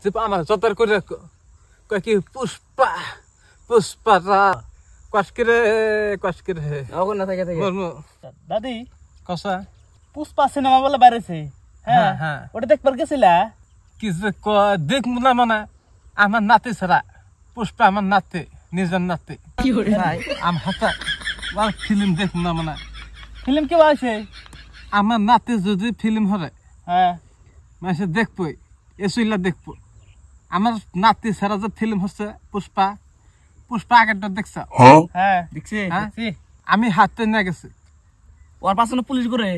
যে আমার জতার করে কয় কি পুষ্পা পুষ্পারা কসকিরে অগর না থাকে দাদি কসা পুষ্পা সিনেমা বলে বাইরেছে হ্যাঁ হ্যাঁ ওটা দেখবার গেছিলা কি যে দেখবো না মানে আমার নাতি ছাড়া পুষ্পা আমার নাতি নিজের নাতি আমার হাতা ফিল্ম দেখবো না মানে ফিল্ম কি আছে আমার নাতি যদি ফিল্ম হরে হ্যাঁ মানে দেখবই এসইলা দেখবো আমার নাতি ছাড়া যে ফিল্ম হচ্ছে পুষ্পা পুষ্পা আগেরটা দেখছ হ্যাঁ দেখছি আমি হাতে নিয়ে গেছি ওর পাশে পুলিশ করে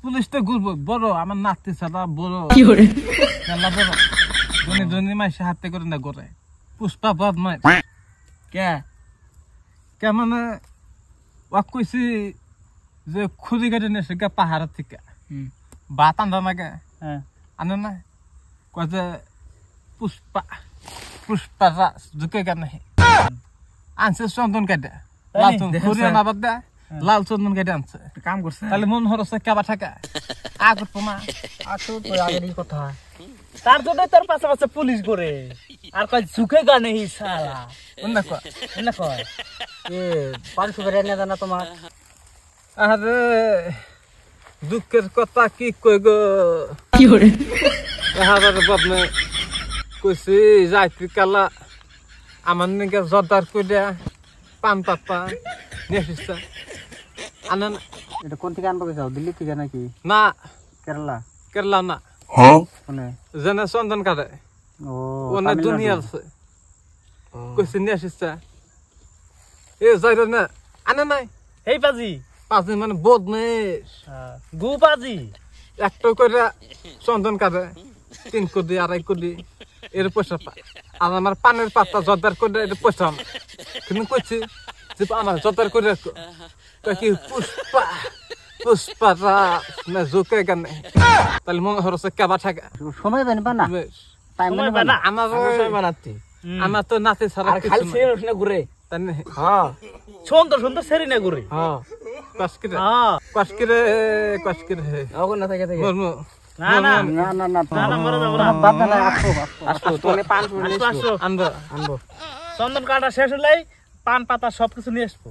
পুলিশ তো ঘুরবো বড় আমার নাতি ছাড়া বড় মেলা বড় জনি জনি মাসে হাতে করে না ঘরে পুষ্পা বদমাই কে মানে ও কইছি যে খুদি গাড়ি নেছে গা পাহাড় থেকে ভাত আনবা মাগে আনে না কয় যে পুষ্পা রাস ঢুকে গা নাই আনছে চন্দন কাটে লাল চন্দন না বাদ দে লাল চন্দন কাটে আনছে কাম করছে তাহলে মন হরছে কেবা থাকা আগত তোমা আছো তো আগেরই কথা তার জন্য তার পাশে পুলিশ করে আর কয় ঝুঁকে গা নেই শালা না কয় এ 500 করে এনে দাও না তোমার আরে দুঃখের কথা কি কই গো হাজার বদনে কইছি যাইতি কালা আমার নিকে জর্দার কইরা পান পাতা নেছিস আনন এটা কোন থেকে আনবো যাও দিল্লি থেকে নাকি না কেরালা না কোনে জেনে চন্দন কাটে ও ওনে দুনিয়া আছে কইছি নেছিস এ যাইরো না আনে নাই এই পাজি মানে বদমেশ গু পাজি একটা করে চন্দন কাটে 3 কোটি 2.5 কোটি এর পয়সা পায় আর আমার পানের পাতা জর্দার করে এটা পয়সা কিন্তু কইছি যে আমার জর্দার করে কয় কি পুষ্পা না ঝুঁকে গান তাহলে মনে হরছে কেবা থাকা সময় বানবা না টাইম বানবা না আমার সময় বানাতে আমার তো নাতি ছাড়া খালি সেরস না ঘুরে তাই না হ্যাঁ সুন্দর সেরি না ঘুরে হ্যাঁ কসকিরে অগর না থাকে না মরে যাব না বাদ না আসো তোনে পান আনবো আনবো চন্দন কাটা শেষ হলেই পান পাতা সবকিছু নিয়ে আসবো